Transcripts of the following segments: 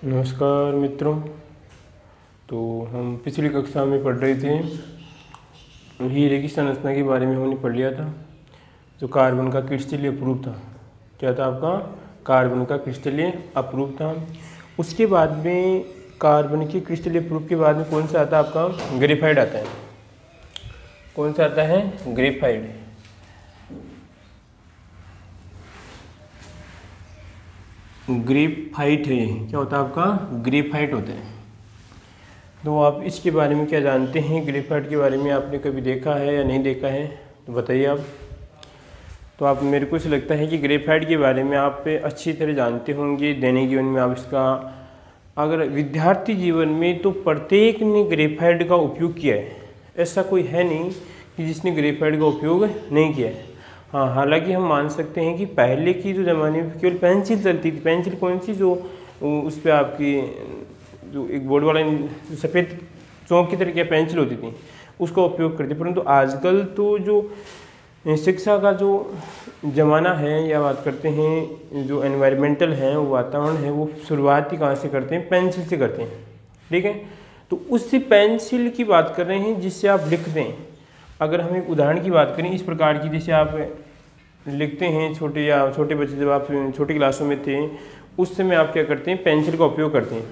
नमस्कार मित्रों। तो हम पिछली कक्षा में पढ़ रहे थे हीरे की संरचना के बारे में हमने पढ़ लिया था। जो कार्बन का क्रिस्टलीय अप्रूप था, क्या था आपका? कार्बन का क्रिस्टलीय अप्रूप था। उसके बाद में कार्बन के क्रिस्टलीय अप्रूप के बाद में कौन सा आता है आपका? ग्रेफाइट आता है। कौन सा आता है? ग्रेफाइट। ग्रेफाइट है, क्या होता है आपका? ग्रेफाइट होता है। तो आप इसके बारे में क्या जानते हैं? ग्रेफाइट के बारे में आपने कभी देखा है या नहीं देखा है तो बताइए आप। तो आप, मेरे को ऐसा लगता है कि ग्रेफाइट के बारे में आप अच्छी तरह जानते होंगे। दैनिक जीवन में आप इसका, अगर विद्यार्थी जीवन में, तो प्रत्येक ने ग्रेफाइट का उपयोग किया है। ऐसा कोई है नहीं कि जिसने ग्रेफाइट का उपयोग नहीं किया है। हाँ, हालांकि हम मान सकते हैं कि पहले की जो ज़माने में केवल पेंसिल चलती थी। पेंसिल कौन सी? जो उस पर आपकी जो एक बोर्ड वाला सफ़ेद चौक की तरह की पेंसिल होती थी, उसका उपयोग करते। परंतु आजकल तो जो शिक्षा का जो ज़माना है, या बात करते हैं जो एनवायरमेंटल है, वो वातावरण है, वो शुरुआत ही कहाँ से करते हैं? पेंसिल से करते हैं। ठीक है, तो उससे पेंसिल की बात कर रहे हैं जिससे आप लिखते हैं। अगर हम एक उदाहरण की बात करें इस प्रकार की, जैसे आप लिखते हैं छोटे बच्चे, जब आप छोटी क्लासों में थे उस समय आप क्या करते हैं? पेंसिल का उपयोग करते हैं।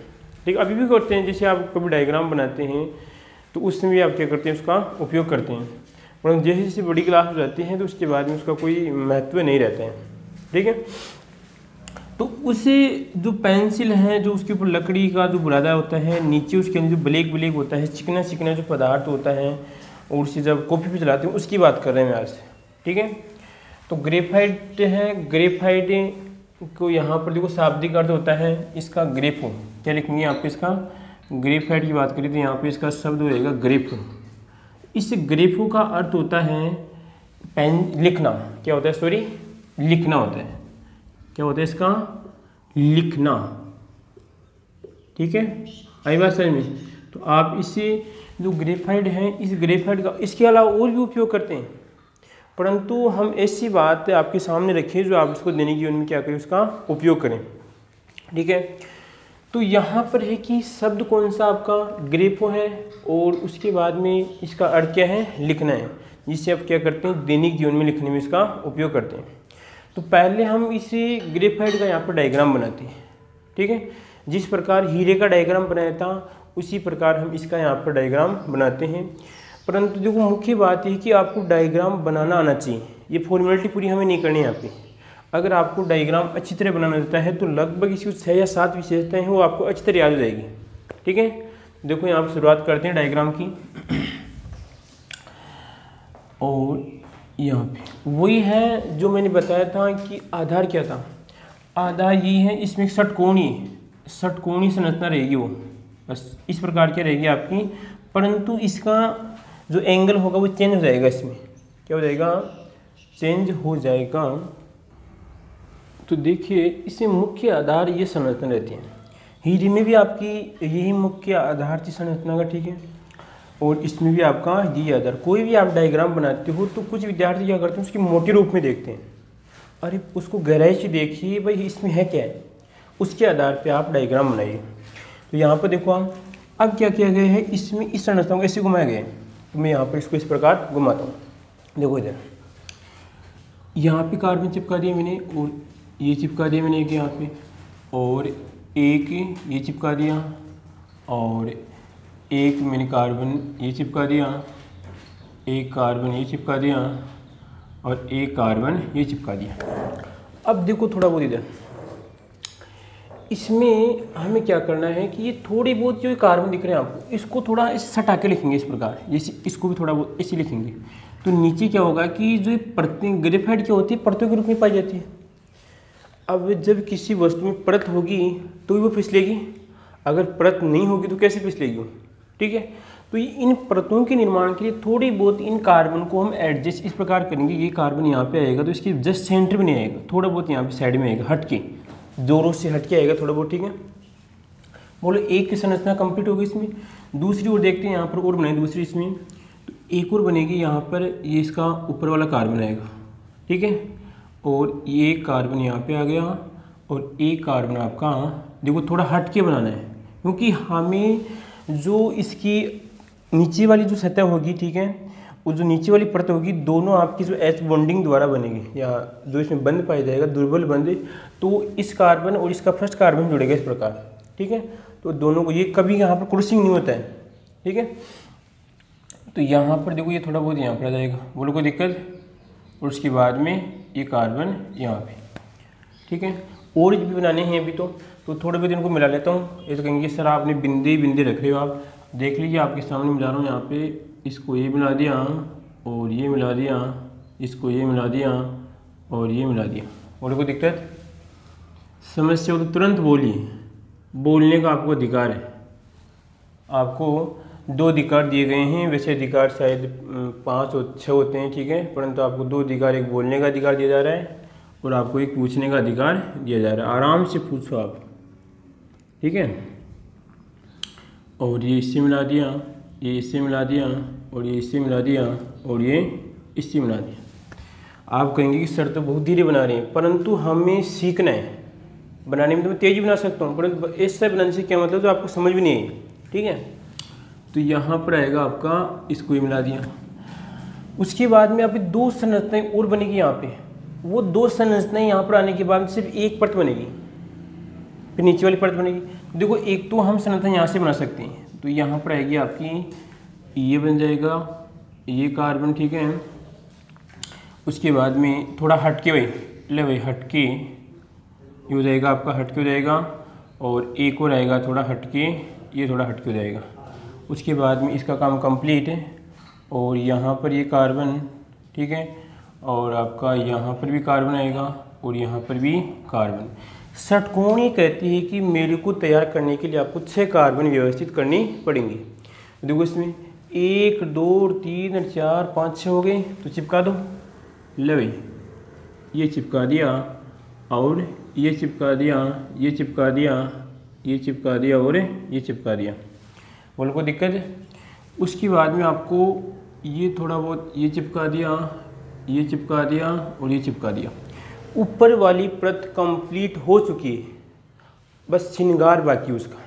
ठीक, अभी भी करते हैं। जैसे आप कभी डायग्राम बनाते हैं तो उस समय आप क्या करते हैं? उसका उपयोग करते हैं। परंतु जैसे जैसे बड़ी क्लास हो जाती है तो उसके बाद में उसका कोई महत्व नहीं रहता है। ठीक है, तो उसे जो पेंसिल है, जो उसके ऊपर लकड़ी का जो बुरादा होता है, नीचे उसके अंदर जो ब्लैक ब्लैक होता है, चिकना चिकना जो पदार्थ होता है, और उसे जब कॉपी पे चलाते हैं उसकी बात कर रहे हैं आज। ठीक है, तो ग्रेफाइट है। ग्रेफाइट को यहाँ पर देखो शाब्दिक अर्थ होता है इसका ग्रेफो। क्या लिखेंगे आप इसका? ग्रेफाइट की बात करें तो यहाँ पे इसका शब्द हो जाएगा ग्रेफो। इस ग्रेफो का अर्थ होता है पेन, लिखना। क्या होता है? सॉरी, लिखना होता है। क्या होता है इसका? लिखना। ठीक है, आई बात समझ में? तो आप इसे, जो ग्रेफाइट है, इस ग्रेफाइट का इसके अलावा और भी उपयोग करते हैं, परंतु हम ऐसी बात आपके सामने रखें जो आप इसको दैनिक जीवन में क्या करें? उसका उपयोग करें। ठीक है, तो यहाँ पर है कि शब्द कौन सा आपका? ग्रेफो है, और उसके बाद में इसका अर्थ क्या है? लिखना है, जिससे आप क्या करते हैं? दैनिक जीवन में लिखने में इसका उपयोग करते हैं। तो पहले हम इसे ग्रेफाइट का यहाँ पर डायग्राम बनाते हैं। ठीक है, जिस प्रकार हीरे का डायग्राम बनाया था उसी प्रकार हम इसका यहाँ पर डायग्राम बनाते हैं। परंतु देखो, मुख्य बात यह कि आपको डायग्राम बनाना आना चाहिए। ये फॉर्मेलिटी पूरी हमें नहीं करनी है यहाँ पे। अगर आपको डायग्राम अच्छी तरह बनाना आता है तो लगभग इसकी 6 या 7 विशेषताएं हैं, वो आपको अच्छी तरह याद हो जाएगी। ठीक है, देखो यहाँ पर शुरुआत करते हैं डायग्राम की। और यहाँ पे वही है जो मैंने बताया था कि आधार क्या था। आधार ये है, इसमें षटकोणीय संरचना रहेगी, वो बस इस प्रकार की रहेगी आपकी। परंतु इसका जो एंगल होगा वो चेंज हो जाएगा। इसमें क्या हो जाएगा? चेंज हो जाएगा। तो देखिए, इसमें मुख्य आधार ये संरचना रहती है। हीरे में भी आपकी यही मुख्य आधार थी संरचना का। ठीक है, और इसमें भी आपका ये आधार। कोई भी आप डायग्राम बनाते हो तो कुछ विद्यार्थी क्या करते हैं? उसके मोटे रूप में देखते हैं। अरे उसको गहराई से देखिए, भाई इसमें है क्या है, उसके आधार पे आप डायग्राम बनाइए। तो यहाँ पर देखो आप, अब क्या किया गया है? इसमें इस संरचना को ऐसे घुमाया गया है। तो मैं यहाँ पर इसको इस प्रकार घुमाता हूँ। देखो इधर, यहाँ पे कार्बन चिपका दिया मैंने, और ये चिपका दिया मैंने एक यहाँ पे, और एक ये चिपका दिया, और एक मैंने कार्बन ये चिपका दिया, एक कार्बन ये चिपका दिया, और एक कार्बन ये चिपका दिया। अब देखो थोड़ा बहुत इधर, इसमें हमें क्या करना है कि ये थोड़ी बहुत जो कार्बन दिख रहे हैं आपको, इसको थोड़ा इस सटा के लिखेंगे इस प्रकार। जैसे इसको भी थोड़ा बहुत ऐसे लिखेंगे। तो नीचे क्या होगा कि जो परतें, ग्रेफाइट क्या होती है? परतों के रूप में पाई जाती है। अब जब किसी वस्तु में परत होगी तो वो फिसलेगी, अगर परत नहीं होगी तो कैसे फिसलेगी? ठीक है, तो इन परतों के निर्माण के लिए थोड़ी बहुत इन कार्बन को हम एडजस्ट इस प्रकार करेंगे। ये कार्बन यहाँ पे आएगा तो इसके जस्ट सेंटर में नहीं आएगा, थोड़ा बहुत यहाँ पे साइड में आएगा, हट के, जोरों से हट के आएगा थोड़ा बहुत। ठीक है, बोलो एक की संरचना कंप्लीट होगी। इसमें दूसरी ओर देखते हैं, यहाँ पर और बनाए दूसरी, इसमें तो एक और बनेगी। यहाँ पर ये इसका ऊपर वाला कार्बन आएगा। ठीक है, और ये कार्बन यहाँ पे आ गया, और एक कार्बन आपका देखो थोड़ा हट के बनाना है, क्योंकि हमें जो इसकी नीचे वाली जो सतह होगी, ठीक है, वो जो नीचे वाली परत होगी, दोनों आपकी जो एच बॉन्डिंग द्वारा बनेगी, या जो इसमें बंध पाया जाएगा, दुर्बल बंध, तो इस कार्बन और इसका फर्स्ट कार्बन जुड़ेगा इस प्रकार, ठीक है। तो दोनों को, ये कभी यहाँ पर क्रॉसिंग नहीं होता है, ठीक है। तो यहाँ पर देखो ये थोड़ा बहुत यहाँ पर आ जाएगा, बोलो कोई दिक्कत, और उसके बाद में ये कार्बन यहाँ पे, ठीक है। और भी बनाने हैं अभी तो थोड़े बहुत इनको मिला लेता हूँ। ये तो कहेंगे सर आपने बिंदे बिंदे रख रहे हो, आप देख लीजिए आपके सामने मिला रहा हूँ। यहाँ पे इसको ये मिला दिया और ये मिला दिया, इसको ये मिला दिया और ये मिला दिया। और कोई दिक्कत, समस्या हो तो तुरंत बोलिए, बोलने का आपको अधिकार है। आपको 2 अधिकार दिए गए हैं, वैसे अधिकार शायद 5 और 6 होते हैं, ठीक है, परंतु आपको 2 अधिकार, एक बोलने का अधिकार दिया जा रहा है और आपको एक पूछने का अधिकार दिया जा रहा है। आराम से पूछो आप, ठीक है। और ये इससे मिला दिया, ये इससे मिला दिया और ये इससे मिला दिया और ये इससे मिला दिया। आप कहेंगे कि सर तो बहुत धीरे बना रहे हैं, परंतु हमें सीखना है। बनाने में तो मैं तेज़ी बना सकता हूँ, परंतु ऐसे बनाने से क्या मतलब, तो आपको समझ भी नहीं आई, ठीक है। तो यहाँ पर आएगा आपका, इसको ही मिला दिया। उसके बाद में आपकी 2 संरचनाएं और बनेगी यहाँ पे। वो 2 संरचनाएं यहाँ पर आने के बाद सिर्फ एक परत बनेगी, फिर नीचे वाली परत बनेगी। देखो एक तो हम संरचना यहाँ से बना सकते हैं, तो यहाँ पर आएगी आपकी, ये बन जाएगा ये कार्बन, ठीक है। उसके बाद में थोड़ा हटके, भाई हटके ये हो जाएगा आपका, हटके हो जाएगा। और एक और आएगा थोड़ा हटके, ये थोड़ा हटके हो जाएगा। उसके बाद में इसका काम कंप्लीट है। और यहाँ पर ये कार्बन, ठीक है, और आपका यहाँ पर भी कार्बन आएगा और यहाँ पर भी कार्बन। षटकोणीय कहती है कि मेरे को तैयार करने के लिए आपको 6 कार्बन व्यवस्थित करनी पड़ेंगी। देखो इसमें 1 2 3 4 5 6 हो गए, तो चिपका दो। ले भाई, ये चिपका दिया और ये चिपका दिया, ये चिपका दिया, ये चिपका दिया और ये चिपका दिया। बोलो कोई दिक्कत है। उसके बाद में आपको ये थोड़ा बहुत ये चिपका दिया, ये चिपका दिया और ये चिपका दिया। ऊपर वाली परत कंप्लीट हो चुकी है, बस श्रृंगार बाकी उसका।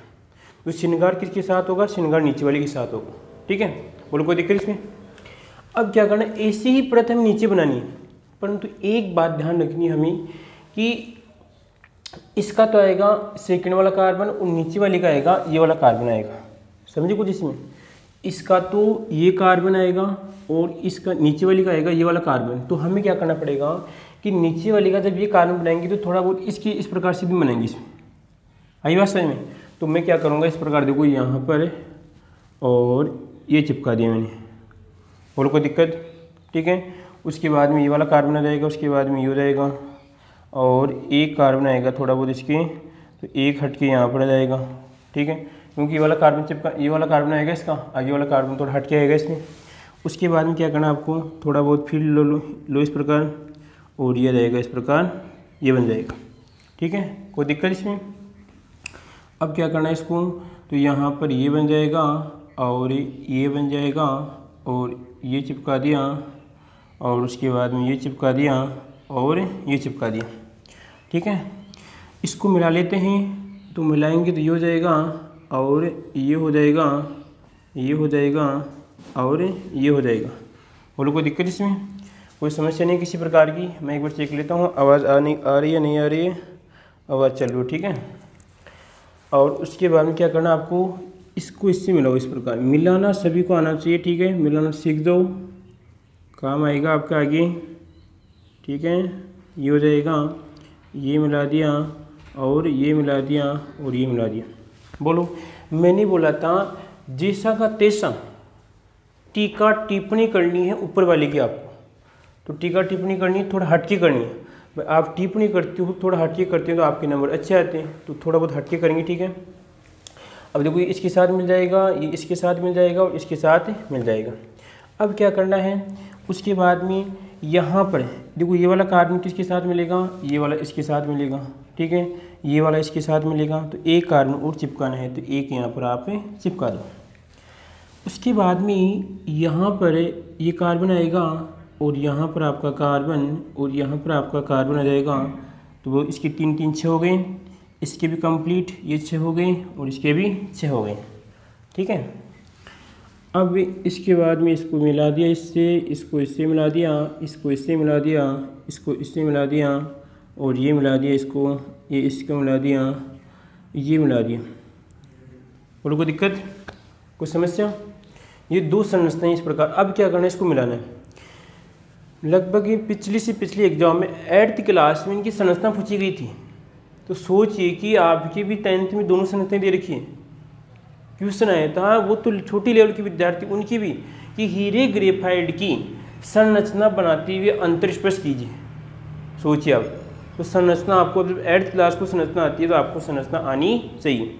तो श्रृंगार किसके साथ होगा, श्रृंगार नीचे वाले के साथ होगा, ठीक है। बोलो कोई दिक्कत इसमें। अब क्या करना है, ऐसी ही परत हमें नीचे बनानी है, परंतु एक बात ध्यान रखनी है हमें कि इसका तो आएगा सेकंड वाला कार्बन और नीचे वाले का आएगा ये वाला कार्बन आएगा। समझे कुछ इसमें, इसका तो ये कार्बन आएगा और इसका नीचे वाली का आएगा ये वाला कार्बन। तो हमें क्या करना पड़ेगा कि नीचे वाली का जब ये कार्बन बनाएंगे तो थोड़ा बहुत इसकी इस प्रकार से भी बनाएंगे। इसमें आई बात समझ में। तो मैं क्या करूँगा, इस प्रकार देखो यहाँ पर और ये चिपका दिया मैंने, और कोई दिक्कत, ठीक है। उसके बाद में ये वाला कार्बन आ जाएगा, उसके बाद में ये हो जाएगा और एक कार्बन आएगा थोड़ा बहुत इसके, तो एक हट के यहाँ पर आ जाएगा, ठीक है, क्योंकि ये वाला कार्बन चिपका, ये वाला कार्बन आएगा इसका, आगे वाला कार्बन थोड़ा हट के आएगा इसमें। उसके बाद में क्या करना आपको, थोड़ा बहुत फिर लो इस प्रकार, और ये रहेगा इस प्रकार, ये बन जाएगा, ठीक है, कोई दिक्कत इसमें। अब क्या करना है इसको, तो यहाँ पर ये बन जाएगा और ये बन जाएगा और ये चिपका दिया और उसके बाद में ये चिपका दिया और ये चिपका दिया, ठीक है। इसको मिला लेते हैं, तो मिलाएंगे तो ये हो जाएगा और ये हो जाएगा, ये हो जाएगा और ये हो जाएगा। बोलो कोई दिक्कत इसमें, कोई समस्या नहीं किसी प्रकार की। मैं एक बार चेक लेता हूँ आवाज़ आ रही है नहीं आ रही है, आवाज़ चल रही, ठीक है। और उसके बाद में क्या करना आपको, इसको इससे मिलाओ, इस प्रकार मिलाना सभी को आना चाहिए, ठीक है। मिलाना सीख दो, काम आएगा आपका आगे, ठीक है। ये हो जाएगा, ये मिला दिया और ये मिला दिया और ये मिला दिया। बोलो, मैंने बोला था जैसा का तैसा टीका टिप्पणी करनी है ऊपर वाले की आपको। तो टीका टिप्पणी करनी है, थोड़ा हटके करनी है। आप टिप्पणी करते हो थोड़ा हटके करते हो तो आपके नंबर अच्छे आते हैं, तो थोड़ा बहुत हटके करेंगे, ठीक है। अब देखो ये इसके साथ मिल जाएगा, ये इसके साथ मिल जाएगा और इसके साथ मिल जाएगा। अब क्या करना है, उसके बाद में यहाँ पर देखो ये वाला कार्बन किसके साथ मिलेगा, ये वाला इसके साथ मिलेगा, ठीक है। ये वाला इसके साथ मिलेगा, तो एक कार्बन और चिपकाना है, तो एक यहाँ पर आप चिपका दो। उसके बाद में यहाँ पर ये कार्बन आएगा और यहाँ पर आपका कार्बन और यहाँ पर आपका कार्बन आ जाएगा। तो वो इसके 3 3 6 हो गए, इसके भी कंप्लीट, ये 6 हो गए और इसके भी 6 हो गए। ठीक है, अब इसके बाद में इसको मिला दिया इससे, इसको इससे मिला दिया, इसको इससे मिला दिया, इसको इससे मिला दिया और ये मिला दिया इसको, ये इसको मिला दिया, ये मिला दिया। बोलो कोई दिक्कत, कोई समस्या? ये 2 संरचनाएं इस प्रकार। अब क्या करना है, इसको मिलाना है। लगभग ये पिछली से पिछली एग्जाम में 8th क्लास में इनकी संरचना पूछी गई थी। तो सोचिए कि आपकी भी 10th में दोनों संरचनाएं दे रखी हैं। क्वेश्चन आया था, वो तो छोटी लेवल के विद्यार्थी उनकी भी, कि हीरे ग्रेफाइट की संरचना बनाते हुए अंतरस्पर्श कीजिए। सोचिए आप, तो संरचना आपको जब 8th क्लास को संरचना आती है तो आपको संरचना आनी चाहिए।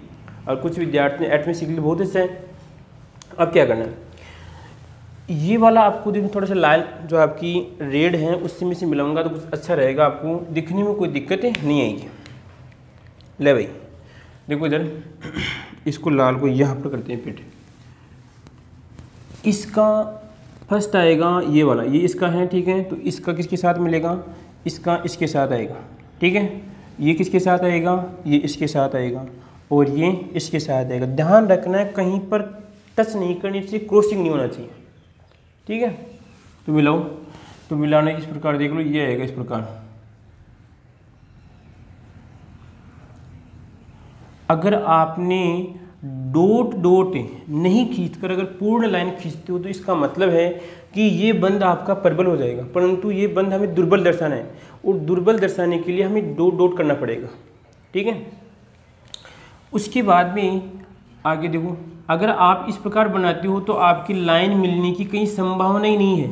और कुछ विद्यार्थी ने 8th में सीख लिया, बहुत अच्छा है। अब क्या करना है, ये वाला आपको थोड़ा सा लाल जो आपकी रेड है उससे मैं से मिलाऊंगा तो कुछ अच्छा रहेगा, आपको दिखने में कोई दिक्कत नहीं आएगी। ले भाई देखो इधर, इसको लाल को यहाँ पर करते हैं फिट। इसका फर्स्ट आएगा ये वाला, ये इसका है, ठीक है। तो इसका किसके साथ मिलेगा, इसका इसके साथ आएगा, ठीक है। ये किसके साथ आएगा, ये इसके साथ आएगा और ये इसके साथ आएगा। ध्यान रखना है कहीं पर टच नहीं करनी चाहिए, क्रॉसिंग नहीं होना चाहिए, ठीक है। तो मिलाओ, तो मिलाना इस प्रकार देख लो, ये आएगा इस प्रकार। अगर आपने डॉट डॉट नहीं खींचकर अगर पूर्ण लाइन खींचते हो तो इसका मतलब है कि ये बंध आपका प्रबल हो जाएगा, परंतु ये बंध हमें दुर्बल दर्शाना है और दुर्बल दर्शाने के लिए हमें डॉट डॉट करना पड़ेगा, ठीक है। उसके बाद में आगे देखो, अगर आप इस प्रकार बनाते हो तो आपकी लाइन मिलने की कहीं संभावना ही नहीं है,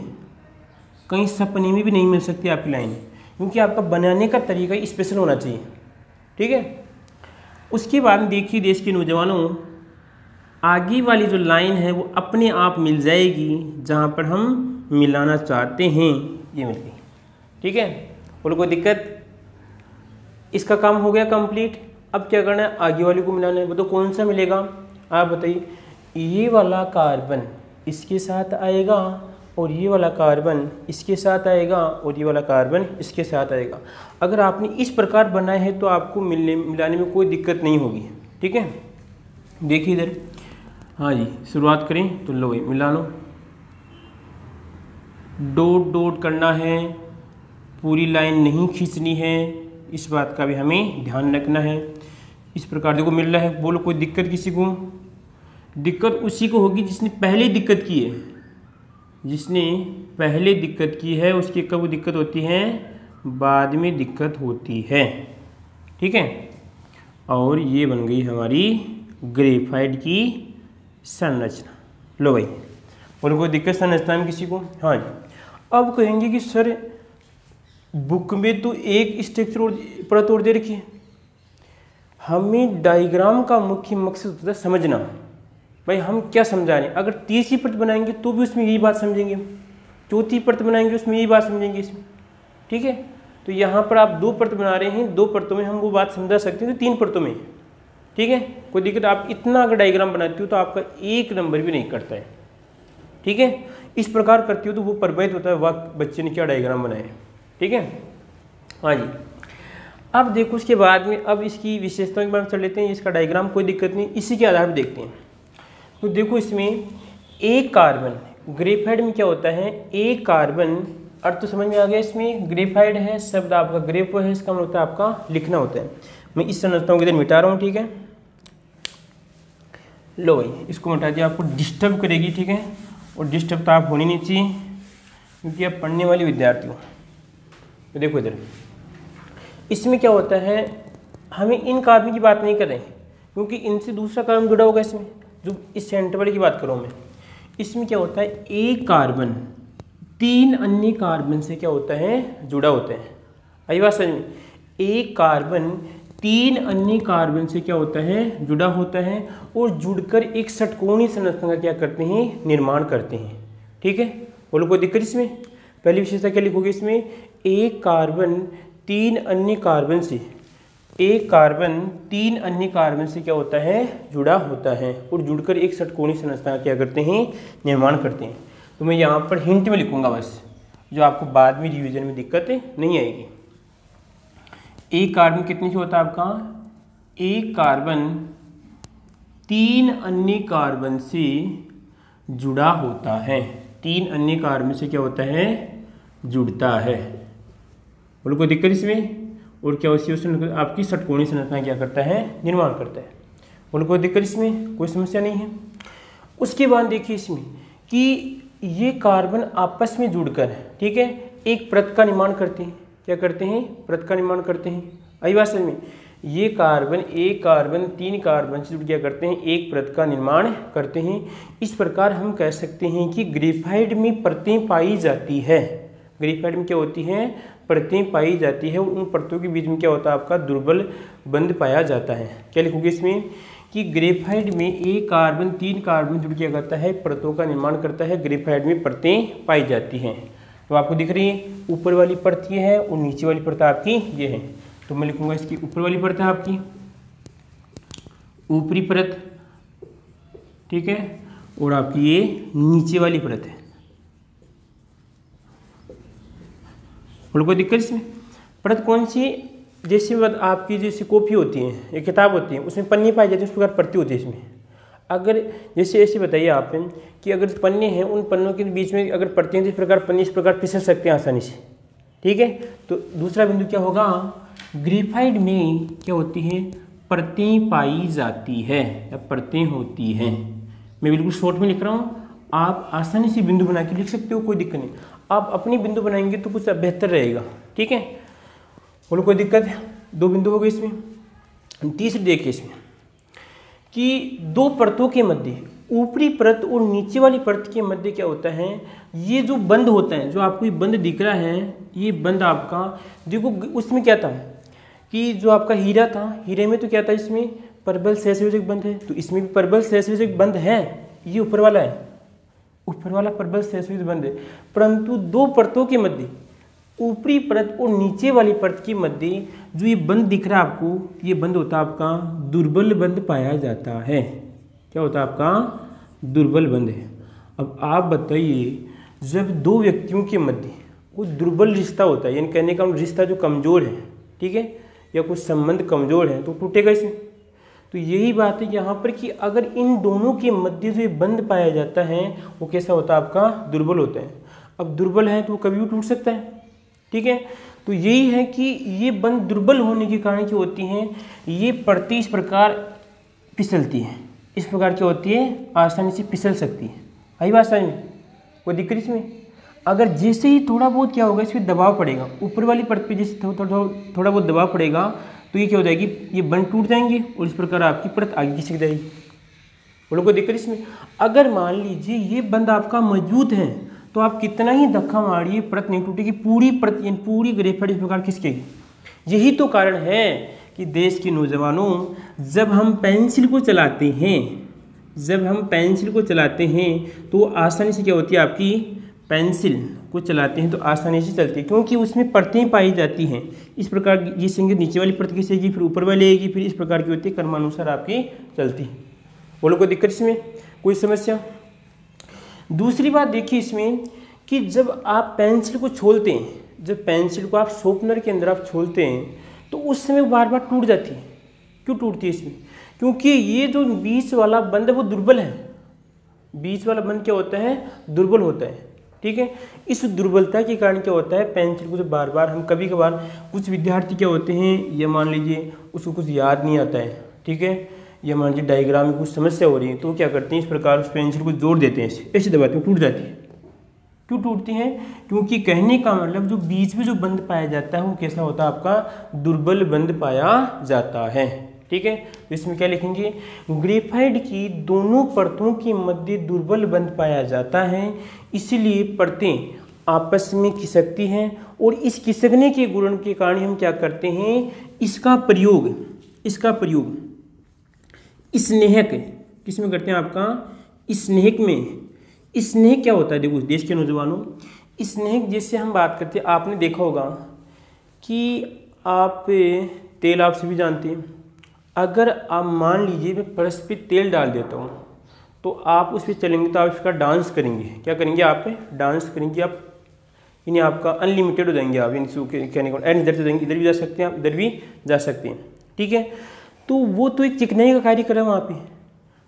कहीं सपने में भी नहीं मिल सकती आपकी लाइन, क्योंकि आपका बनाने का तरीका स्पेशल होना चाहिए, ठीक है। उसके बाद देखिए देश के नौजवानों, आगे वाली जो लाइन है वो अपने आप मिल जाएगी जहाँ पर हम मिलाना चाहते हैं, ये मिल गई, ठीक है। बोलो कोई दिक्कत, इसका काम हो गया कंप्लीट। अब क्या करना है, आगे वाली को मिलाना है। वो तो कौन सा मिलेगा आप बताइए, ये वाला कार्बन इसके साथ आएगा और ये वाला कार्बन इसके साथ आएगा और ये वाला कार्बन इसके साथ आएगा। अगर आपने इस प्रकार बनाए हैं तो आपको मिलाने में कोई दिक्कत नहीं होगी, ठीक है। देखिए इधर, हाँ जी शुरुआत करें तो लो भाई मिला लो, डॉट डॉट करना है, पूरी लाइन नहीं खींचनी है, इस बात का भी हमें ध्यान रखना है। इस प्रकार देखो मिल रहा है। बोलो कोई दिक्कत किसी को? दिक्कत उसी को होगी जिसने पहले दिक्कत की है, जिसने पहले दिक्कत की है उसकी कब दिक्कत होती है, बाद में दिक्कत होती है, ठीक है। और ये बन गई हमारी ग्रेफाइट की संरचना। लो भाई, बोलो कोई दिक्कत संरचना में किसी को? हाँ जी। अब कहेंगे कि सर बुक में तो एक स्ट्रक्चर परत और दे रखी है, हमें डायग्राम का मुख्य मकसद होता है समझना। भाई हम क्या समझा रहे हैं, अगर तीसरी परत बनाएंगे तो भी उसमें यही बात समझेंगे, चौथी परत बनाएंगे उसमें यही बात समझेंगे इसमें, ठीक है। तो यहाँ पर आप 2 परत बना रहे हैं, 2 परतों में हम वो बात समझा सकते हैं, तो 3 परतों में, ठीक है, कोई दिक्कत। आप इतना अगर डायग्राम बनाते हो तो आपका 1 नंबर भी नहीं कटता है, ठीक है। इस प्रकार करते हो तो वो प्रभावित होता है, वाह बच्चे ने क्या डायग्राम बनाया, ठीक है। हाँ जी। अब देखो उसके बाद में अब इसकी विशेषताओं के बारे में चल लेते हैं। इसका डायग्राम कोई दिक्कत नहीं, इसी के आधार पर देखते हैं। तो देखो इसमें एक कार्बन, ग्रेफाइट में क्या होता है, एक कार्बन, अर्थ तो समझ में आ गया। इसमें ग्रेफाइट है, शब्द आपका ग्रेफो है, इसका मतलब होता है आपका लिखना होता है। मैं इस संरचनाओं को इधर मिटा रहा हूँ, ठीक है। लो भाई इसको मिटा दिया, आपको डिस्टर्ब करेगी, ठीक है, और डिस्टर्ब तो आप होनी नहीं चाहिए क्योंकि आप पढ़ने वाले विद्यार्थी हो। तो देखो इधर, इसमें क्या होता है, हमें इन कार्बन की बात नहीं कर रहे हैं क्योंकि इनसे दूसरा कार्बन जुड़ा होगा। इसमें जो इस सेंटर वाले की बात करूँ मैं, इसमें क्या होता है, एक कार्बन 3 अन्य कार्बन से क्या होता है, जुड़ा होता है। आई बात समझ में? एक कार्बन 3 अन्य कार्बन से क्या होता है, जुड़ा होता है और जुड़कर एक षटकोणीय संरचना का क्या करते हैं, निर्माण करते हैं, ठीक है। बोलो कोई दिक्कत इसमें? पहली विशेषता क्या लिखोगे इसमें, एक कार्बन 3 अन्य कार्बन से, एक कार्बन 3 अन्य कार्बन से क्या होता है, जुड़ा होता है और जुड़कर एक षटकोणीय संरचना क्या करते हैं, निर्माण करते हैं। तो मैं यहाँ पर हिंट में लिखूंगा बस, जो आपको बाद में रिवीजन में दिक्कत नहीं आएगी। एक कार्बन कितने से होता है आपका, एक कार्बन 3 अन्य कार्बन से जुड़ा होता है, 3 अन्य कार्बन से क्या होता है, जुड़ता है। बोलो कोई दिक्कत इसमें? और क्या उसमें आपकी षटकोणीय संरचना क्या करता है, निर्माण करता है। बोलो कोई दिक्कत इसमें, कोई समस्या नहीं है। उसके बाद देखिए इसमें कि ये कार्बन आपस में जुड़कर, ठीक है, एक परत का निर्माण करते हैं। क्या करते हैं, परत का निर्माण करते हैं। आई बात समझ में? ये कार्बन, एक कार्बन 3 कार्बन से जुड़ क्या करते हैं, एक परत का निर्माण करते हैं। इस प्रकार हम कह सकते हैं कि ग्रेफाइट में परतें पाई जाती है। ग्रेफाइट में क्या होती हैं, परतें पाई जाती है, और उन परतों के बीच में क्या होता है, आपका दुर्बल बंध पाया जाता है। क्या लिखोगे इसमें कि ग्रेफाइट में एक कार्बन 3 कार्बन जुड़ क्या करता है, परतों का निर्माण करता है। ग्रेफाइट में परतें पाई जाती हैं। तो आपको दिख रही है ऊपर वाली परत ये है और नीचे वाली परत आपकी ये है। तो मैं लिखूंगा इसकी ऊपर वाली परत है आपकी ऊपरी परत, ठीक है, और आपकी ये नीचे वाली परत है। और कोई दिक्कत इसमें? परत कौन सी? जैसे आपकी जैसे कॉपी होती है, एक किताब होती है, उसमें पन्ने पाए जाते हैं, उस प्रकार परतें होती है इसमें। अगर जैसे ऐसे बताइए आप कि अगर पन्ने हैं, उन पन्नों के बीच में अगर परतें हैं, तो इस प्रकार पन्ने इस प्रकार फिसल सकते हैं आसानी से, ठीक है। तो दूसरा बिंदु क्या होगा, ग्रेफाइट में क्या होती है, परतें पाई जाती है या परतें होती हैं। मैं बिल्कुल शॉर्ट में लिख रहा हूँ, आप आसानी से बिंदु बना के लिख सकते हो, कोई दिक्कत नहीं। आप अपनी बिंदु बनाएंगे तो कुछ बेहतर रहेगा, ठीक है। बोलो कोई दिक्कत है? 2 बिंदु हो गए इसमें। तीसरी देखिए इसमें कि 2 परतों के मध्य, ऊपरी परत और नीचे वाली परत के मध्य क्या होता है, ये जो बंध होता है, जो आपको ये बंध दिख रहा है, ये बंध आपका देखो, उसमें क्या था कि जो आपका हीरा था, हीरे में तो क्या था, इसमें परबल सहसंयोजक बंध है, तो इसमें भी परबल सहसंयोजक बंध है। ये ऊपर वाला है, ऊपर वाला परबल सहसंयोजक बंध है। परंतु 2 परतों के मध्य, ऊपरी परत और नीचे वाली परत के मध्य जो ये बंध दिख रहा है आपको, ये बंध होता है आपका दुर्बल बंध पाया जाता है। क्या होता है आपका, दुर्बल बंध है। अब आप बताइए, जब 2 व्यक्तियों के मध्य कोई दुर्बल रिश्ता होता है, यानी कहने का रिश्ता जो कमजोर है, ठीक है, या कुछ संबंध कमजोर है, तो टूटेगा इसमें। तो यही बात है यहाँ पर कि अगर इन दोनों के मध्य जो ये बंध पाया जाता है, वो कैसा होता है, आपका दुर्बल होता है। अब दुर्बल है तो वो कभी भी टूट सकता है, ठीक है। तो यही है कि ये बंध दुर्बल होने के कारण क्या होती हैं, ये परतें इस प्रकार फिसलती हैं, इस प्रकार क्या होती है, आसानी से फिसल सकती है। आई बात समझ में? कोई दिक्कत इसमें? अगर जैसे ही थोड़ा बहुत क्या होगा, इसमें दबाव पड़ेगा, ऊपर वाली परत पे जैसे थोड़ा बहुत दबाव पड़ेगा, तो ये क्या हो जाएगी, ये बंध टूट जाएंगे और इस प्रकार आपकी परत आगे खिसक जाएगी। बोलो कोई दिक्कत इसमें? अगर मान लीजिए ये बंध आपका मौजूद है, तो आप कितना ही धक्का मारिए, परत नहीं टूटेगी, पूरी परत यानी पूरी ग्रेफाइट इस प्रकार खिसकेगी। यही तो कारण है कि देश के नौजवानों, जब हम पेंसिल को चलाते हैं, तो आसानी से क्या होती है, आपकी पेंसिल को चलाते हैं तो आसानी से चलती है, क्योंकि उसमें परतें पाई जाती हैं। इस प्रकार ये संगीत नीचे वाली परत खिंचेगी, फिर ऊपर वाली आएगी, फिर इस प्रकार की होती है, क्रमानुसार आपकी चलती है। बोलो कोई दिक्कत इसमें, कोई समस्या? दूसरी बात देखिए इसमें कि जब आप पेंसिल को छोलते हैं, जब पेंसिल को आप शॉर्पनर के अंदर आप छोलते हैं, तो उस समय बार बार टूट जाती है। क्यों टूटती है इसमें? क्योंकि ये जो बीच वाला बंध है वो दुर्बल है। बीच वाला बंध क्या होता है, दुर्बल होता है, ठीक है। इस दुर्बलता के कारण क्या होता है, पेंसिल को जो बार बार हम कभी कभार, कुछ विद्यार्थी क्या होते हैं, ये मान लीजिए उसको कुछ याद नहीं आता है, ठीक है, या मान लीजिए डायग्राम में कुछ समस्या हो रही है, तो क्या करते हैं, इस प्रकार उस पेंसिल को जोड़ देते हैं, ऐसे दबाते हैं, टूट जाती है। क्यों टूटती हैं? क्योंकि कहने का मतलब जो बीच में जो बंध पाया जाता है वो कैसा होता है, आपका दुर्बल बंध पाया जाता है, ठीक है। तो इसमें क्या लिखेंगे, ग्रेफाइट की दोनों परतों के मध्य दुर्बल बंध पाया जाता है, इसलिए परतें आपस में खिसकती हैं, और इस खिसकने के गुण के कारण हम क्या करते हैं, इसका प्रयोग स्नेहक किसमें करते हैं, आपका स्नेहक में। स्नेहक क्या होता है, देखो देश के नौजवानों, स्नेहक जैसे हम बात करते हैं, आपने देखा होगा कि आप तेल आप सभी जानते हैं, अगर आप मान लीजिए मैं फर्श पे तेल डाल देता हूँ, तो आप उस पर चलेंगे तो आप इसका डांस करेंगे। क्या करेंगे, आप डांस करेंगे, आप यानी आपका अनलिमिटेड हो जाएंगे आप, यानी कहने को इधर से जाएंगे, इधर भी जा सकते हैं आप, इधर भी जा सकते हैं, ठीक है। तो वो तो एक चिकनाई का कार्य कर रहा है वहाँ पे।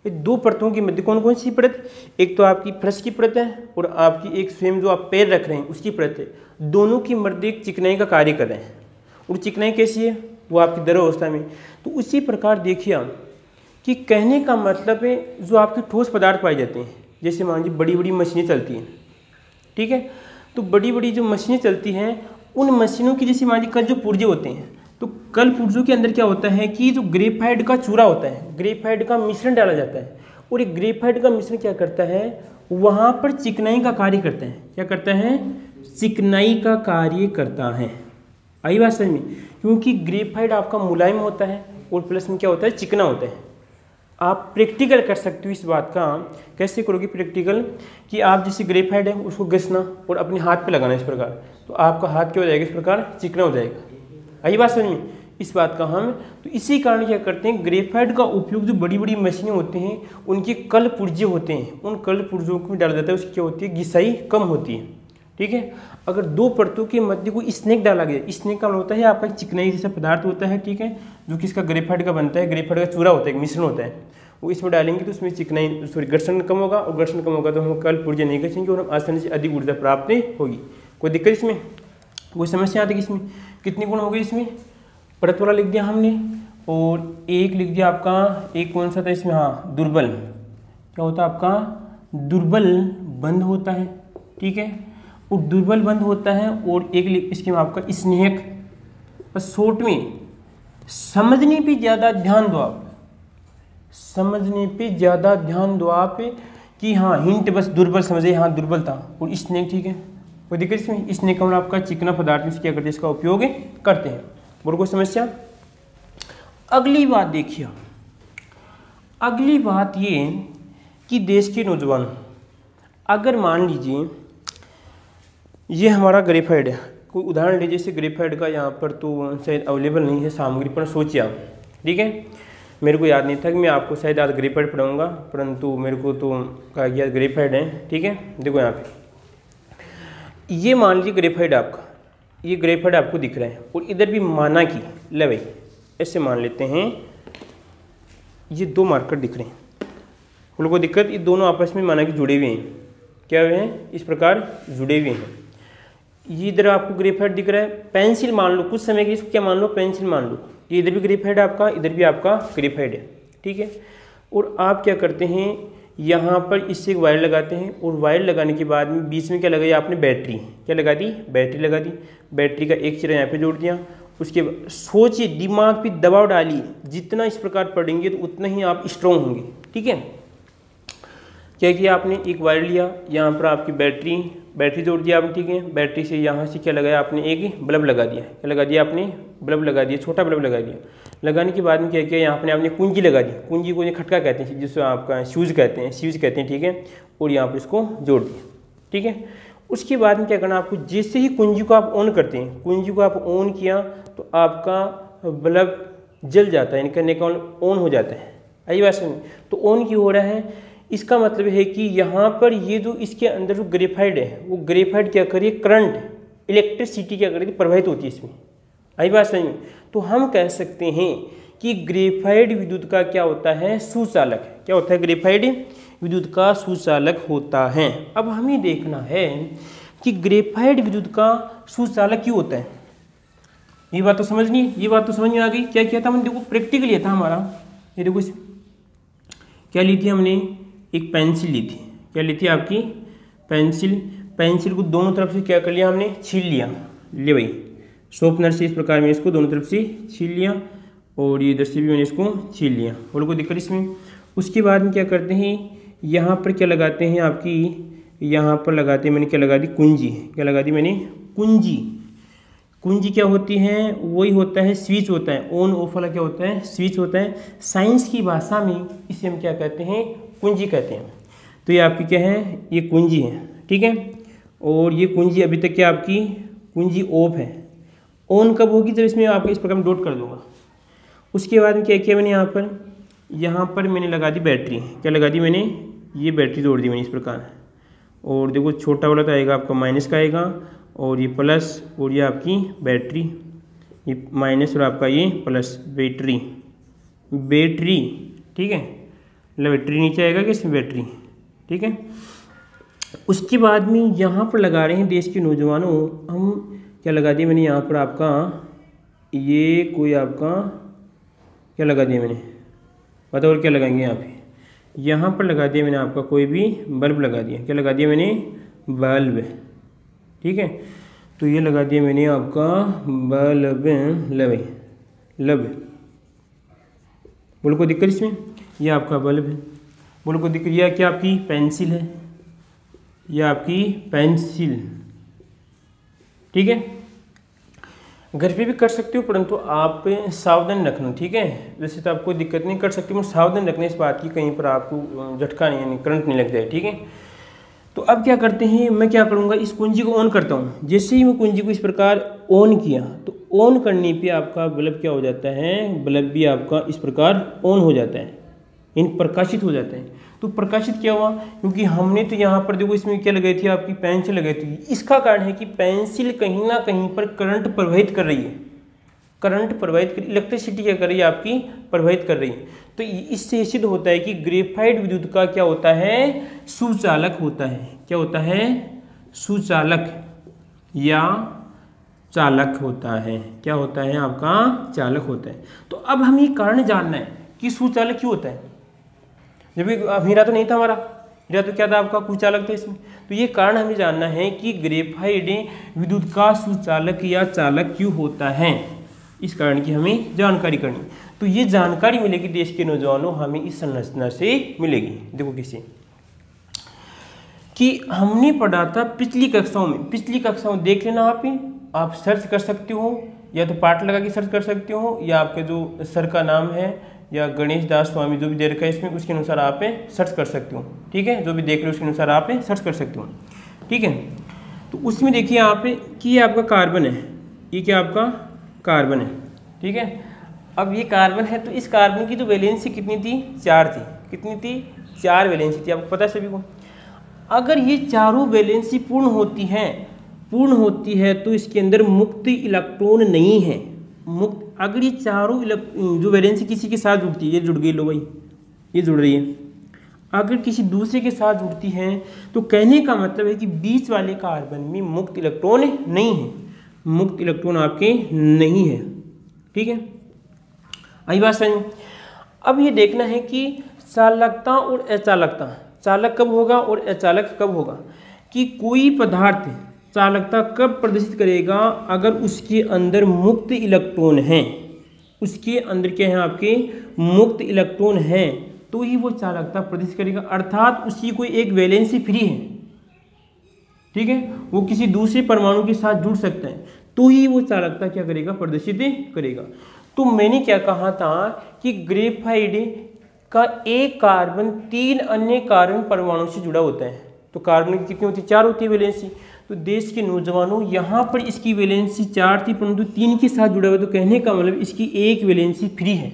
ये दो परतों के मध्य कौन कौन सी परत, एक तो आपकी फर्श की परत है और आपकी एक स्वयं जो आप पैर रख रहे हैं उसकी परत है। दोनों की मध्य एक चिकनाई का कार्य कर रहे हैं। और चिकनाई कैसी है, वो आपकी द्रव अवस्था में। तो उसी प्रकार देखिए आप कि कहने का मतलब है जो आपके ठोस पदार्थ पाए जाते हैं, जैसे मान लीजिए बड़ी बड़ी मशीनें चलती हैं, ठीक है। तो बड़ी बड़ी जो मशीनें चलती हैं उन मशीनों की जैसे मान लीजिए कल जो पुर्जे होते हैं, तो कल पुर्जों के अंदर क्या होता है कि जो ग्रेफाइट का चूरा होता है, ग्रेफाइट का मिश्रण डाला जाता है। और ये ग्रेफाइट का मिश्रण क्या करता है, वहाँ पर चिकनाई का कार्य करता है। क्या करता है, चिकनाई का कार्य करता है। आई बात समझ में, क्योंकि ग्रेफाइट आपका मुलायम होता है और प्लस में क्या होता है, चिकना होता है। आप प्रैक्टिकल कर सकते हो इस बात का। कैसे करोगे प्रैक्टिकल, कि आप जैसे ग्रेफाइट है उसको घिसना और अपने हाथ पे लगाना इस प्रकार, तो आपका हाथ क्या हो जाएगा, इस प्रकार चिकना हो जाएगा। आई बात समझ में इस बात का हम। तो इसी कारण क्या करते हैं, ग्रेफाइट का उपयोग जो बड़ी बड़ी मशीनें होती हैं उनके कल पुर्जे होते हैं, उन कल पुर्जों को डाला जाता है, उसकी क्या होती है, घिसाई कम होती है, ठीक है। अगर दो परतों के मध्य को स्नेक डाला गया, स्नेक का होता है आपका चिकनाई जैसा पदार्थ होता है, ठीक है, जो कि इसका ग्रेफाइट का बनता है, ग्रेफाइट का चूरा होता है, मिश्रण होता है, वो इसमें डालेंगे तो उसमें चिकनाई सॉरी घर्षण कम होगा, और घर्षण कम होगा तो हम कल पुर्जे नहीं घसेंगे और हम आसानी से अधिक ऊर्जा प्राप्त होगी। कोई दिक्कत इसमें, कोई समस्या आती है इसमें। कितने गुण हो गए इसमें, परत वाला लिख दिया हमने, और एक लिख दिया आपका, एक कौन सा था इसमें, हाँ दुर्बल, क्या होता है आपका, दुर्बल बंद होता है, ठीक है, और दुर्बल बंद होता है। और एक इसके में आपका स्नेहक। बस शॉर्ट में समझने पे ज़्यादा ध्यान दो आप, समझने पे ज़्यादा ध्यान दो आप, कि हाँ हिंट बस दुर्बल समझे, हाँ दुर्बल था, और स्नेक, ठीक है, कोई दिक्कत इसमें। स्नेक का आपका चिकना पदार्थ में क्या करते हैं, इसका उपयोग करते हैं। और कोई समस्या। अगली बात देखिए, अगली बात ये कि देश के नौजवान, अगर मान लीजिए ये हमारा ग्रेफाइट है, कोई उदाहरण लीजिए, जैसे ग्रेफाइट का यहाँ पर तो शायद अवेलेबल नहीं है सामग्री, पर सोचिए आप, ठीक है, मेरे को याद नहीं था कि मैं आपको शायद आज ग्रेफाइट पढ़ाऊँगा, परंतु मेरे को तो कहा गया ग्रेफाइट है, ठीक है। देखो यहाँ पे ये मान लीजिए ग्रेफाइट आपका, ये ग्रेफाइट आपको दिख रहा है, और इधर भी माना की ले ऐसे मान लेते हैं, ये दो मार्कर दिख रहे हैं, उन लोगों को दिक्कत, ये दोनों आपस में माना कि जुड़े हुए हैं, क्या हुए हैं, इस प्रकार जुड़े हुए हैं। ये इधर आपको ग्रेफाइट दिख रहा है, पेंसिल मान लो, कुछ समय के इसको क्या मान लो, पेंसिल मान लो, ये इधर भी ग्रेफाइट है आपका, इधर भी आपका ग्रेफाइट है, ठीक है। और आप क्या करते हैं, यहाँ पर इससे एक वायर लगाते हैं, और वायर लगाने के बाद में बीच में क्या लगाया आपने, बैटरी, क्या लगा दी, बैटरी लगा दी। बैटरी का एक सिरा यहाँ पे जोड़ दिया। उसके बाद सोचिए, दिमाग पे दबाव डालिए, जितना इस प्रकार पढ़ेंगे तो उतना ही आप स्ट्रॉन्ग होंगे, ठीक है। क्या किया आपने, एक वायर लिया, यहाँ पर आपकी बैटरी जोड़ दिया आपने, ठीक है। बैटरी से यहाँ से क्या लगाया आपने, एक बल्ब लगा दिया, क्या लगा दिया आपने, बल्ब लगा दिया, छोटा बल्ब लगा दिया। लगाने के बाद में क्या किया, यहाँ पर आपने कुंजी लगा दी, कुंजी को खटका कहते हैं, जिसको आपका स्विच कहते हैं, ठीक है। और यहाँ पर इसको जोड़ दिया, ठीक है। उसके बाद में क्या करना आपको, जैसे ही कुंजी को आप ऑन करते हैं, कुंजी को आप ऑन किया तो आपका बल्ब जल जाता है, यानी कहने का ऑन हो जाता है। आई बात समझ, तो ऑन क्यों हो रहा है, इसका मतलब है कि यहाँ पर ये जो इसके अंदर जो ग्रेफाइट है, वो ग्रेफाइट क्या करिए, करंट, इलेक्ट्रिसिटी क्या करेगी, प्रवाहित होती है इसमें। आई बात समझ में, तो हम कह सकते हैं कि ग्रेफाइट विद्युत का क्या होता है, सुचालक। क्या होता है, ग्रेफाइट विद्युत का सुचालक होता है। अब हमें देखना है कि ग्रेफाइट विद्युत का सुचालक क्यों होता है। ये बात तो समझनी, ये बात तो समझ में आ गई। क्या किया था हमने, देखो प्रैक्टिकल लिया था हमारा, ये देखो क्या ली थी हमने, एक पेंसिल ली थी, क्या ली थी आपकी पेंसिल। पेंसिल को दोनों तरफ से क्या कर लिया हमने, छील लिया, ले भाई शॉर्पनर से इस प्रकार में इसको दोनों तरफ से छील लिया, और ये इधर से भी मैंने इसको छील लिया, और कोई दिक्कत इसमें। उसके बाद में क्या करते हैं, यहाँ पर क्या लगाते हैं आपकी, यहाँ पर लगाते हैं, मैंने क्या लगा दी, कुंजी, क्या लगा दी मैंने, कुंजी। कुंजी क्या होती है, वही होता है स्विच होता है, ऑन ऑफ वाला क्या होता है, स्विच होता है। साइंस की भाषा में इसे हम क्या कहते हैं, कुंजी कहते हैं। तो ये आपकी क्या है, ये कुंजी है, ठीक है। और ये कुंजी अभी तक क्या आपकी कुंजी ऑफ है, ऑन कब होगी, जब इसमें आपको इस प्रकार में डॉट कर दूंगा। उसके बाद में क्या किया मैंने, यहाँ पर मैंने लगा दी बैटरी, क्या लगा दी मैंने, ये बैटरी जोड़ दी मैंने इस प्रकार। और देखो छोटा वाला तो आएगा आपका माइनस का आएगा, और ये प्लस, और ये आपकी बैटरी, ये माइनस और आपका ये प्लस बैटरी, बैटरी, ठीक है, बैटरी नीचे आएगा कि इसमें बैटरी, ठीक है। उसके बाद में यहाँ पर लगा रहे हैं देश के नौजवानों, हम क्या लगा दिया मैंने यहाँ पर आपका, ये कोई आपका क्या लगा दिया मैंने, बताओ और क्या लगाएंगे यहाँ पे, यहाँ पर लगा दिया मैंने आपका कोई भी बल्ब लगा दिया, क्या लगा दिया मैंने, बल्ब, ठीक है। तो ये लगा दिया मैंने आपका बल्ब, लब, बोलो कोई दिक्कत इसमें, ये आपका बल्ब है, बोलो कोई दिक्कत, यह क्या आपकी पेंसिल है, यह आपकी पेंसिल, ठीक है। घर पे भी कर सकते हो परंतु आप सावधान रखना, ठीक है। वैसे तो आपको दिक्कत नहीं, कर सकते हो, सावधान रखना इस बात की कहीं पर आपको झटका नहीं, यानी करंट नहीं लग जाए, ठीक है। तो अब क्या करते हैं, मैं क्या करूँगा, इस कुंजी को ऑन करता हूँ। जैसे ही मैं कुंजी को इस प्रकार ऑन किया तो ऑन करने पे आपका बल्ब क्या हो जाता है, बल्ब भी आपका इस प्रकार ऑन हो जाता है, इन प्रकाशित हो जाता है। तो प्रकाशित क्या हुआ, क्योंकि हमने तो यहाँ पर देखो इसमें क्या लगाई थी, आपकी पेंसिल लगाई थी। इसका कारण है कि पेंसिल कहीं ना कहीं पर करंट प्रवाहित कर रही है, करंट प्रवाहित कर, इलेक्ट्रिसिटी क्या कर रही है, आपकी प्रवाहित कर रही है। तो इससे सिद्ध होता है कि ग्रेफाइट विद्युत का क्या होता है, सुचालक होता है। क्या होता है, सुचालक या चालक होता है। क्या होता है आपका, चालक होता है। तो अब हम ये कारण जानना है कि सुचालक क्यों होता है। जब हीरा तो नहीं था हमारा, हीरा तो क्या था आपका, कुचालक था इसमें। तो ये कारण हमें जानना है कि ग्रेफाइट विद्युत का सुचालक या चालक क्यों होता है, इस कारण की हमें जानकारी करनी। तो ये जानकारी मिलेगी देश के नौजवानों, हमें इस संरचना से मिलेगी। देखो किसे कि हमने पढ़ा था पिछली कक्षाओं में, पिछली कक्षाओं देख लेना, आप सर्च कर सकते हो, या तो पाठ लगा के सर्च कर सकते हो, या आपके जो सर का नाम है या गणेश दास स्वामी जो भी दे रखा है इसमें, उसके अनुसार आप सर्च कर सकते हो, ठीक है। जो भी देख रहे हो उसके अनुसार आप सर्च कर सकते हो, ठीक है। तो उसमें देखिए आप कि ये आपका कार्बन है, ये क्या आपका कार्बन है, ठीक है। अब ये कार्बन है तो इस कार्बन की तो वैलेंसी कितनी थी, 4 थी। कितनी थी, 4 वैलेंसी थी, आपको पता है सभी को। अगर ये चारों वैलेंसी पूर्ण होती है तो इसके अंदर मुक्त इलेक्ट्रॉन नहीं है। मुक्त, अगर ये चारों जो वैलेंसी किसी के साथ जुड़ती है, ये जुड़ गई, लो भाई ये जुड़ रही है, अगर किसी दूसरे के साथ जुड़ती है तो कहने का मतलब है कि बीच वाले कार्बन में मुक्त इलेक्ट्रॉन नहीं है, मुक्त इलेक्ट्रॉन आपके नहीं है, ठीक है। आई बात समझ में। अब ये देखना है कि चालकता और अचालकता, चालक कब होगा और अचालक कब होगा, कि कोई पदार्थ चालकता कब प्रदर्शित करेगा, अगर उसके अंदर मुक्त इलेक्ट्रॉन हैं, उसके अंदर क्या है आपके मुक्त इलेक्ट्रॉन हैं, तो ही वो चालकता प्रदर्शित करेगा। अर्थात उसकी कोई एक वैलेंसी फ्री है, ठीक है, वो किसी दूसरे परमाणु के साथ जुड़ सकता है, तो ही वो चालकता क्या करेगा, प्रदर्शित करेगा। तो मैंने क्या कहा था कि ग्रेफाइट का एक कार्बन 3 अन्य कार्बन परमाणु से जुड़ा होता है। तो कार्बन की कितनी होती है, 4 होती है वैलेंसी। तो देश के नौजवानों यहाँ पर इसकी वैलेंसी 4 थी परंतु 3 के साथ जुड़ा हुआ, तो कहने का मतलब इसकी एक वैलेंसी फ्री है।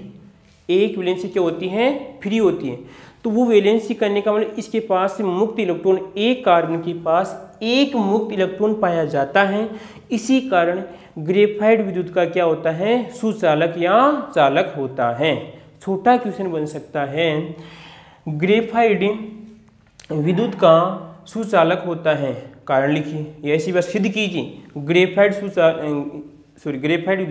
एक वैलेंसी क्या होती है, फ्री होती है। तो वो वैलेंसी करने का मतलब इसके पास से मुक्त इलेक्ट्रॉन, एक कार्बन के पास एक मुक्त इलेक्ट्रॉन पाया जाता है। इसी कारण ग्रेफाइट विद्युत का क्या होता है, सुचालक या चालक होता है। छोटा क्वेश्चन बन सकता है, ग्रेफाइट विद्युत का सुचालक होता है, कारण लिखिए, या ऐसी बात सिद्ध कीजिए। ग्रेफाइट विद्युत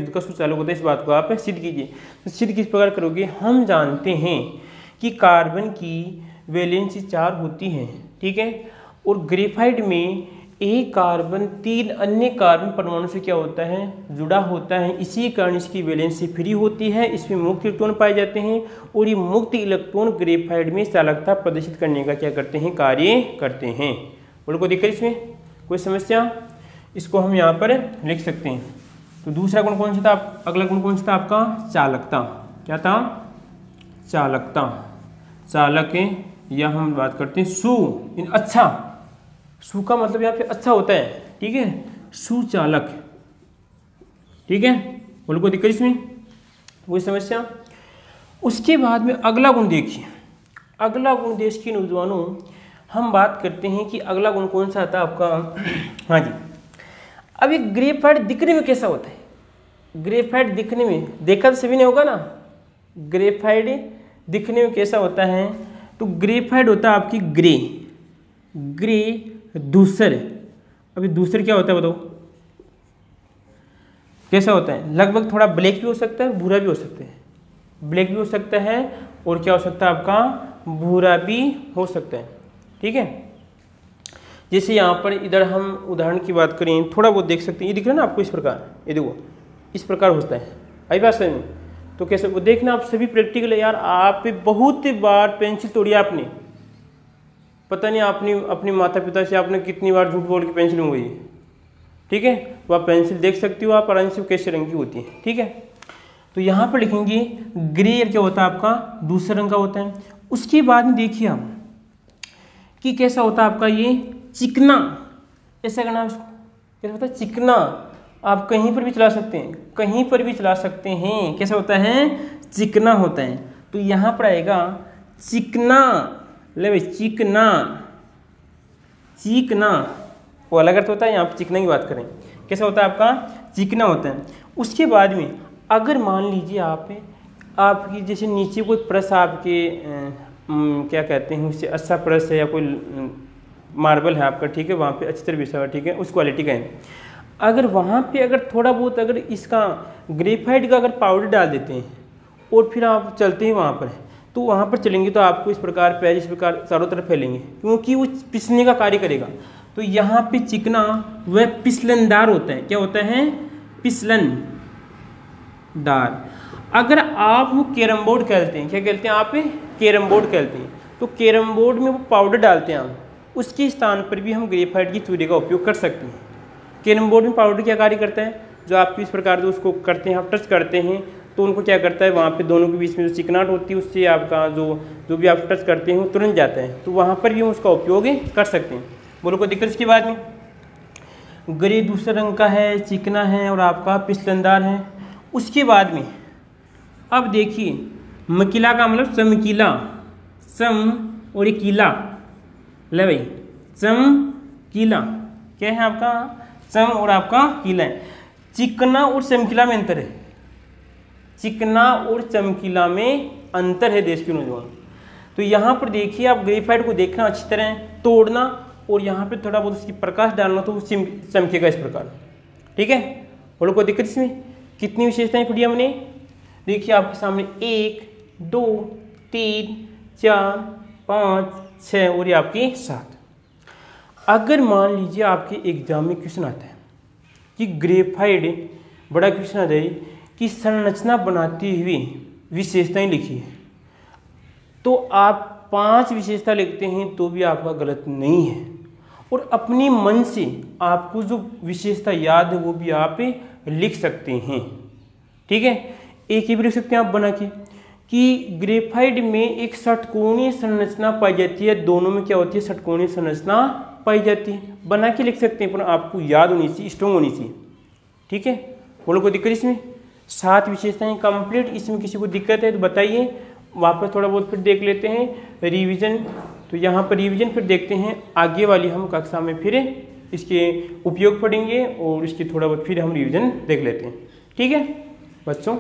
का सुचालक होता है, इस बात को आप सिद्ध कीजिए। तो सिद्ध किस प्रकार करोगे, हम जानते हैं कि कार्बन की वैलेंसी 4 होती है, ठीक है, और ग्रेफाइट में एक कार्बन 3 अन्य कार्बन परमाणु से क्या होता है, जुड़ा होता है। इसी कारण इसकी वैलेंसी फ्री होती है, इसमें मुक्त इलेक्ट्रॉन पाए जाते हैं, और ये मुक्त इलेक्ट्रॉन ग्रेफाइट में चालकता प्रदर्शित करने का क्या करते हैं, कार्य करते हैं। बोलो कोई दिक्कत इसमें, कोई समस्या, इसको हम यहाँ पर लिख सकते हैं। तो दूसरा गुण कौन सा था, अगला गुण कौन सा था आपका, चालकता। क्या था, चालकता, चालक है, या हम बात करते हैं अच्छा, सु का मतलब यहाँ पे अच्छा होता है, ठीक है, सुचालक, ठीक है। बोलो कोई दिक्कत इसमें, कोई समस्या। उसके बाद में अगला गुण देखिए, अगला गुण देश के नौजवानों, हम बात करते हैं कि अगला गुण कौन सा आता है आपका, हाँ जी। अब ये ग्रेफाइट दिखने में कैसा होता है, ग्रेफाइट दिखने में, देखा तो सभी ने होगा ना, ग्रेफाइट दिखने में कैसा होता है? तो ग्रेफाइट होता है आपकी ग्रे धूसर। अभी धूसर क्या होता है बताओ, कैसा होता है? लगभग थोड़ा ब्लैक भी हो सकता है, भूरा भी हो सकता है। ब्लैक भी हो सकता है और क्या हो सकता है आपका, भूरा भी हो सकता है। ठीक है, जैसे यहाँ पर इधर हम उदाहरण की बात करें, थोड़ा बहुत देख सकते हैं, ये दिख रहा है ना आपको इस प्रकार, ये देखो इस प्रकार होता है। आई बात समझ में? तो कैसे वो देखना, आप सभी प्रैक्टिकल है यार। आप बहुत बार पेंसिल तोड़ी आपने, पता नहीं आपने अपने माता पिता से आपने कितनी बार झूठ बोल के पेंसिल मंगवाई है। ठीक है, तो आप पेंसिल देख सकते हो आप आराम से कैसे रंग की होती है। ठीक है, तो यहाँ पर लिखेंगे ग्रे क्या होता है आपका, दूसरे रंग का होता है। उसके बाद में देखिए आप कि कैसा होता है आपका ये चिकना, ऐसा करना इसको, कैसा होता है चिकना। आप कहीं पर भी चला सकते हैं, कहीं पर भी चला सकते हैं। कैसा होता है, चिकना होता है। तो यहाँ पर आएगा चिकना, ले भाई चिकना, चिकना वो अलग अर्थ होता है, यहाँ पर चिकना की बात करें, कैसा होता है आपका, चिकना होता है। उसके बाद में अगर मान लीजिए आपकी जैसे नीचे कोई प्रेस आपके क्या कहते हैं उससे अच्छा प्रेस है या कोई मार्बल है आपका, ठीक है, वहाँ पे अच्छी तरह बिछा हुआ, ठीक है, उस क्वालिटी का है। अगर वहाँ पे अगर थोड़ा बहुत अगर इसका ग्रेफाइट का अगर पाउडर डाल देते हैं और फिर आप चलते हैं वहाँ पर, तो वहाँ पर चलेंगे तो आपको इस प्रकार पैर इस प्रकार चारों तरफ फैलेंगे, क्योंकि वो पिसने का कार्य करेगा। तो यहाँ पे चिकना वह पिसलनदार होता है। क्या होता है, पिसलनदार। अगर आप वो कैरम बोर्ड खेलते हैं, क्या खेलते हैं आप, कैरम बोर्ड खेलते हैं, तो कैरम बोर्ड में वो पाउडर डालते हैं आप, उसके स्थान पर भी हम ग्रेफाइट की चूड़ी का उपयोग कर सकते हैं। कैरम बोर्ड में पाउडर क्या कार्य करता है, जो आप इस प्रकार से उसको करते हैं, आप टच करते हैं तो उनको क्या करता है, वहाँ पे दोनों के बीच में जो चिकनाहट होती है उससे आपका जो भी आप टच करते हैं वो तुरंत जाता है। तो वहाँ पर भी हम उसका उपयोग कर सकते हैं। बोलो कोई दिक्कत इसके बाद में? ग्रे दूसरे रंग का है, चिकना है और आपका पिसलनदार है। उसके बाद में अब देखिए मकीला का मतलब चमकीला, सम और ये कीला, ले भाई चमकीला क्या है आपका, चम और आपका कीला है। चिकना और चमकीला में अंतर है, चिकना और चमकीला में अंतर है देश के नौजवान। तो यहाँ पर देखिए आप ग्रेफाइट को देखना अच्छी तरह, तोड़ना और यहाँ पे थोड़ा बहुत उसकी प्रकाश डालना तो वो चमकेगा इस प्रकार। ठीक है, बोलो कोई दिक्कत इसमें? कितनी विशेषताएं पढ़ी हमने? देखिए आपके सामने 1 2 3 4 5 6 और ये आपकी 7। अगर मान लीजिए आपके एग्जाम में क्वेश्चन आता है कि ग्रेफाइट, बड़ा क्वेश्चन आता है कि संरचना बनाती हुई विशेषताएं लिखी है, तो आप 5 विशेषता लिखते हैं तो भी आपका गलत नहीं है। और अपने मन से आपको जो विशेषता याद है वो भी आप लिख सकते हैं। ठीक है, एक ही भी लिख सकते हैं आप बना के कि ग्रेफाइट में एक षटकोणीय संरचना पाई जाती है, दोनों में क्या होती है, षटकोणीय संरचना पाई जाती है। बना के लिख सकते हैं, पर आपको याद होनी चाहिए, स्ट्रॉन्ग होनी चाहिए। ठीक है, बोलो कोई दिक्कत इसमें? 7 विशेषताएं कंप्लीट। इसमें किसी को दिक्कत है तो बताइए, वापस थोड़ा बहुत फिर देख लेते हैं रिवीजन। तो यहाँ पर रिवीजन फिर देखते हैं, आगे वाली हम कक्षा में फिर इसके उपयोग पढ़ेंगे और इसकी थोड़ा बहुत फिर हम रिवीजन देख लेते हैं। ठीक है बच्चों।